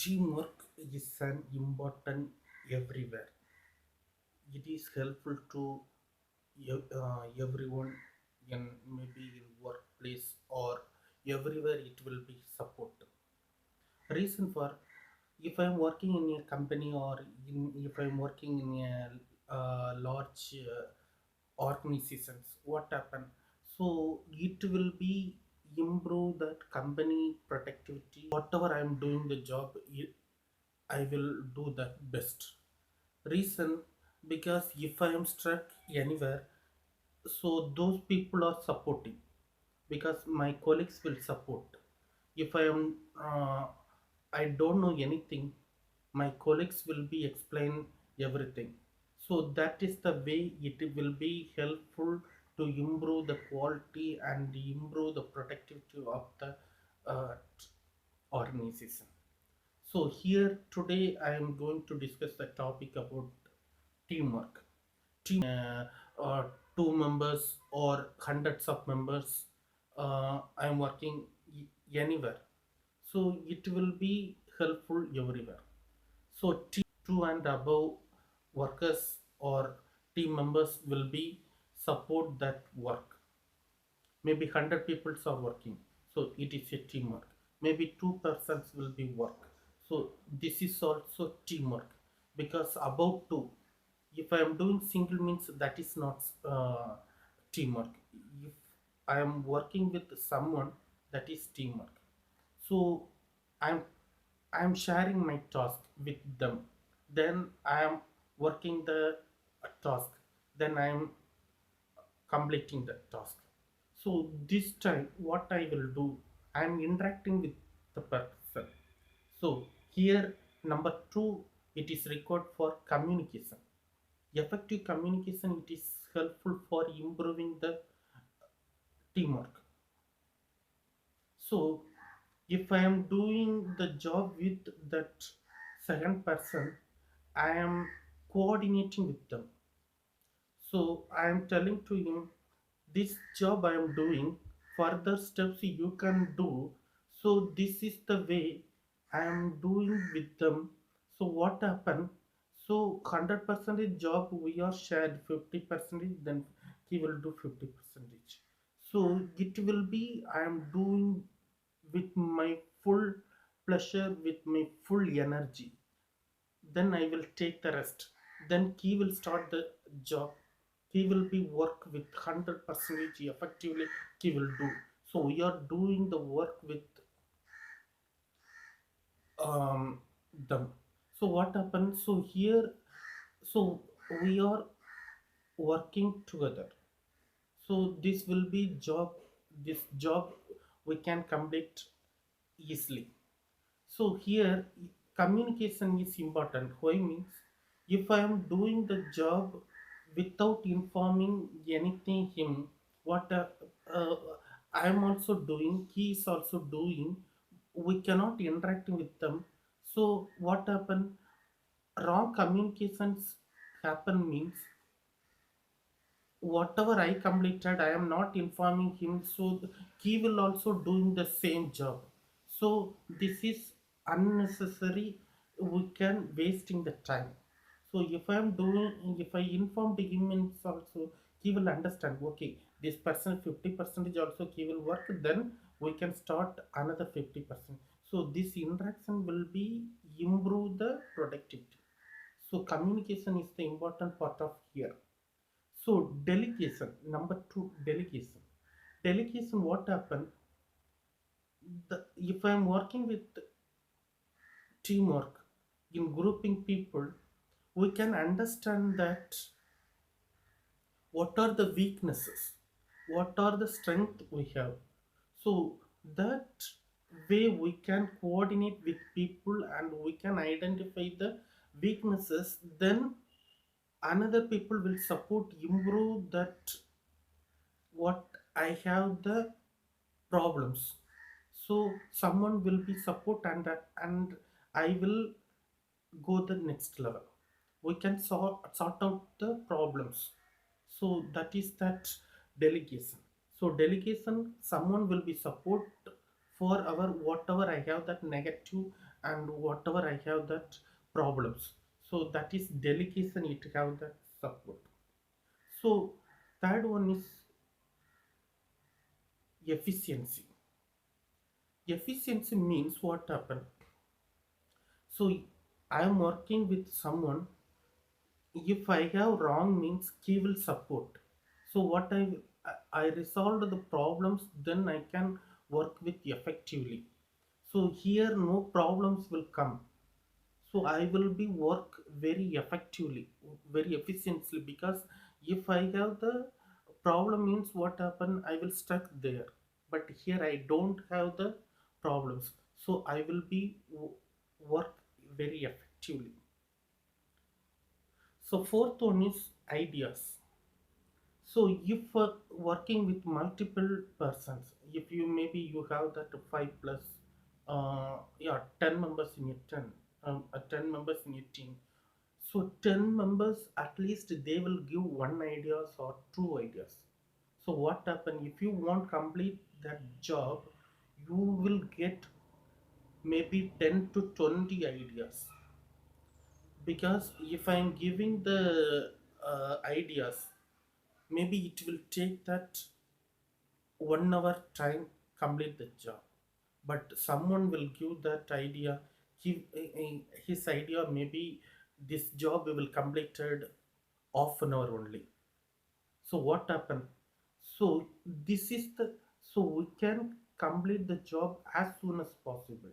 Teamwork is an important everywhere. It is helpful to everyone in maybe in workplace or everywhere it will be support. Reason for if I'm working in a company or if I'm working in a large organizations, what happen? So it will be improve that company productivity. Whatever I'm doing the job, I will do that best. Reason, because if I am stuck anywhere, so those people are supporting, because my colleagues will support. If I am I don't know anything, my colleagues will be explain everything. So that is the way it will be helpful to improve the quality and improve the productivity of the uh, organization. So here today I am going to discuss the topic about teamwork. Team, two members or hundreds of members, I am working anywhere, so it will be helpful everywhere. So two and above workers or team members will be support that work. Maybe 100 people are working, so it is a teamwork. Maybe two persons will be work, so this is also teamwork. Because about two, if I am doing single means that is not teamwork. If I am working with someone, that is teamwork. So i'm I'm sharing my task with them, then I am working the task, then I am completing the task. So this time what I will do, I am interacting with the person. So here, number two, it is required for communication. Effective communication, it is helpful for improving the teamwork. So if I am doing the job with that second person, I am coordinating with them. So I am telling to him, this job I am doing, further steps you can do. So this is the way I am doing with them. So what happened? So 100% job we are shared 50%, then he will do 50%. So it will be I am doing with my full pleasure, with my full energy. Then I will take the rest. Then he will start the job. He will be work with 100% effectively. He will do. So we are doing the work with them. So what happens? So here, so we are working together. So this will be job. This job we can complete easily. So here communication is important. Why means, if I am doing the job without informing anything him, what uh, I am also doing, he is also doing, we cannot interact with them. So what happen? Wrong communications happen means, whatever I completed, I am not informing him, so he will also doing the same job. So this is unnecessary. We can wasting the time. So if I am doing, if I inform the him means also, he will understand. Okay, this person 50% also he will work. Then we can start another 50%. So this interaction will be improve the productivity. So communication is the important part of here. So delegation, number two, delegation. Delegation, what happened? If I am working with teamwork in grouping people, we can understand that what are the weaknesses, what are the strength we have. So that way we can coordinate with people and we can identify the weaknesses. Then another people will support, improve that what I have the problems. So someone will be support, and I will go the next level. We can sort out the problems. So that is that delegation. So delegation, someone will be support for our whatever I have that negative and whatever I have that problems. So that is delegation, it have that support. So third one is efficiency. Efficiency means what happen. So I am working with someone. If I have wrong means he will support. So what I resolved the problems, then I can work with effectively. So here no problems will come. So I will be work very effectively, very efficiently, because if I have the problem means what happen, I will stuck there. But here I don't have the problems, so I will be work very effectively. So fourth one is ideas. So if working with multiple persons, if you maybe you have that five plus, yeah, 10 members in your 10 members in your team. So 10 members at least they will give one ideas or two ideas. So what happen if you want complete that job, you will get maybe 10 to 20 ideas, because if I am giving the ideas, maybe it will take that 1 hour time complete the job, but someone will give that idea. His idea maybe this job we will completed half an hour only. So what happened? So this is the, so we can complete the job as soon as possible.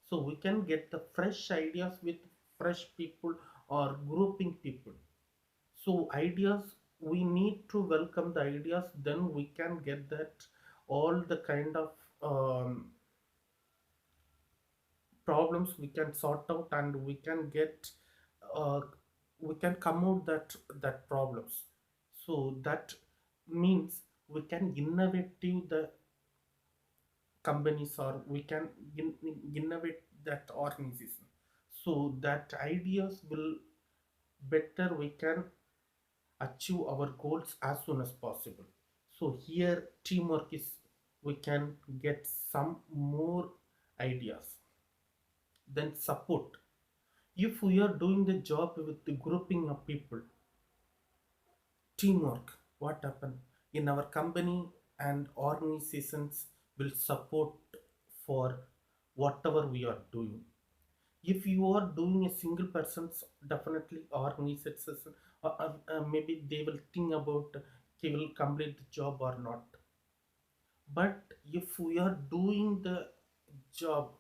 So we can get the fresh ideas with fresh people or grouping people. So ideas, we need to welcome the ideas, then we can get that all the kind of problems we can sort out, and we can get uh, we can come out that problems. So that means we can innovative the companies, or we can innovate that organization, so that ideas will better we can achieve our goals as soon as possible. So here teamwork is, we can get some more ideas. Then support. If we are doing the job with the grouping of people, teamwork, what happen in our company and organizations will support for whatever we are doing. If you are doing a single person's, definitely organization, maybe they will think about he will complete the job or not. But if we are doing the job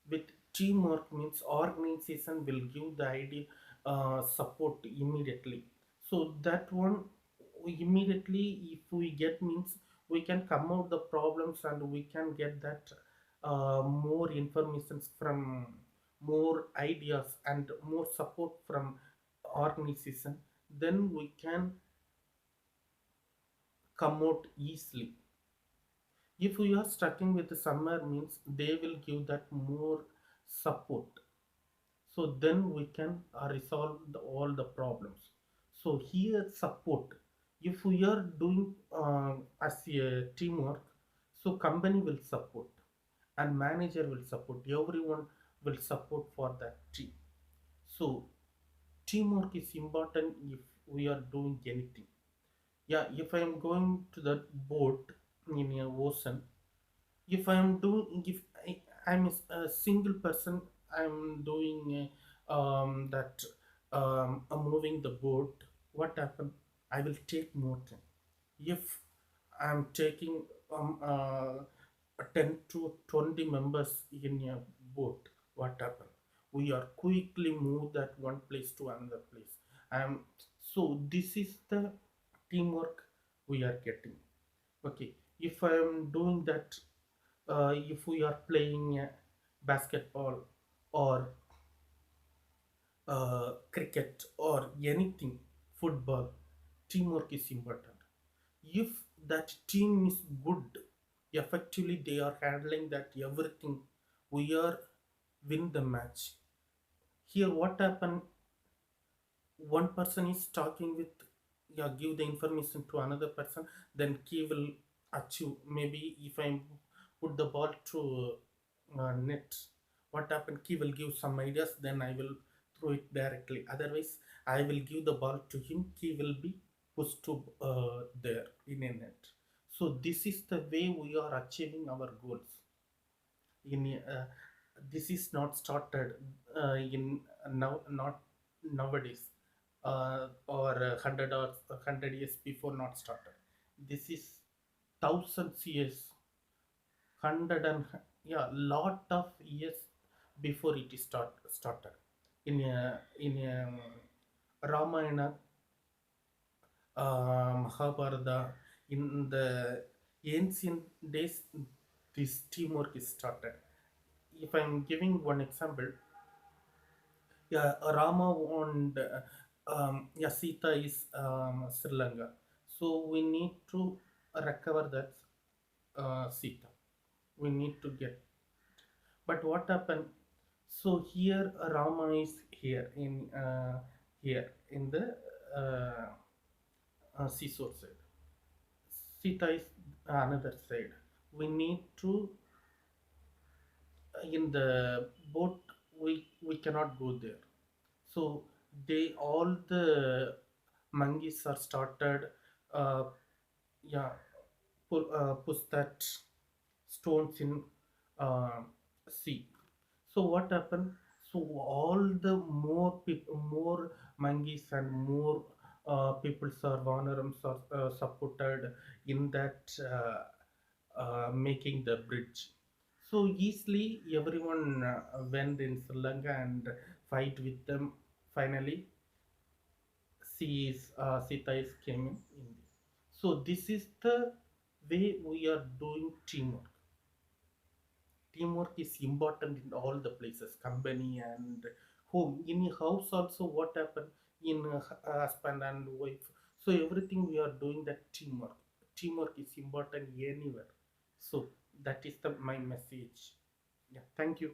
with teamwork means organization will give the idea support immediately. So that one, immediately if we get means we can come out the problems, and we can get that more information from more ideas and more support from organization, then we can come out easily. If we are struggling with the summer means they will give that more support, so then we can resolve all the problems. So here support, if we are doing as a teamwork, so company will support and manager will support, everyone will support for that team. So teamwork is important if we are doing anything. Yeah, if I am going to the boat in a ocean, if I am doing, if I'm a single person, I'm doing that moving the boat, what happen, I will take more time. If I'm taking 10 to 20 members in a boat, what happen, we are quickly move that one place to another place. um, so this is the teamwork we are getting. Okay, if I am doing that, if we are playing basketball or cricket or anything, football, teamwork is important. If that team is good, effectively they are handling that everything, we are win the match. Here what happened, one person is talking with, yeah, give the information to another person, then he will achieve. Maybe if I put the ball to net, What happened? He will give some ideas, then I will throw it directly. Otherwise, I will give the ball to him. He will be pushed to there in a net. So this is the way we are achieving our goals. In this is not started in now, not nowadays, or 100 years before not started. This is thousands years, hundred and yeah, lot of years before it is started. In Ramayana, Mahabharata, in the ancient days, this teamwork is started. If I'm giving one example, yeah, Rama and yeah, Sita is Sri Lanka, so we need to recover that Sita. We need to get. But what happened? So here Rama is here in the seashore side. Sita is another side. We need to in the boat. We cannot go there. So they all the monkeys are started. Uh, yeah, push that stones in uh, sea. So what happened? So all the more people, more monkeys and more peoples or Vanarams are supported in that making the bridge. So easily everyone went in Sri Lanka and fight with them. Finally, Sita is came in India. So this is the way we are doing teamwork. Teamwork is important in all the places, company and home. In a house also, what happen in husband and wife. So everything we are doing that teamwork. Teamwork is important anywhere. So that is the my message. Yeah, thank you.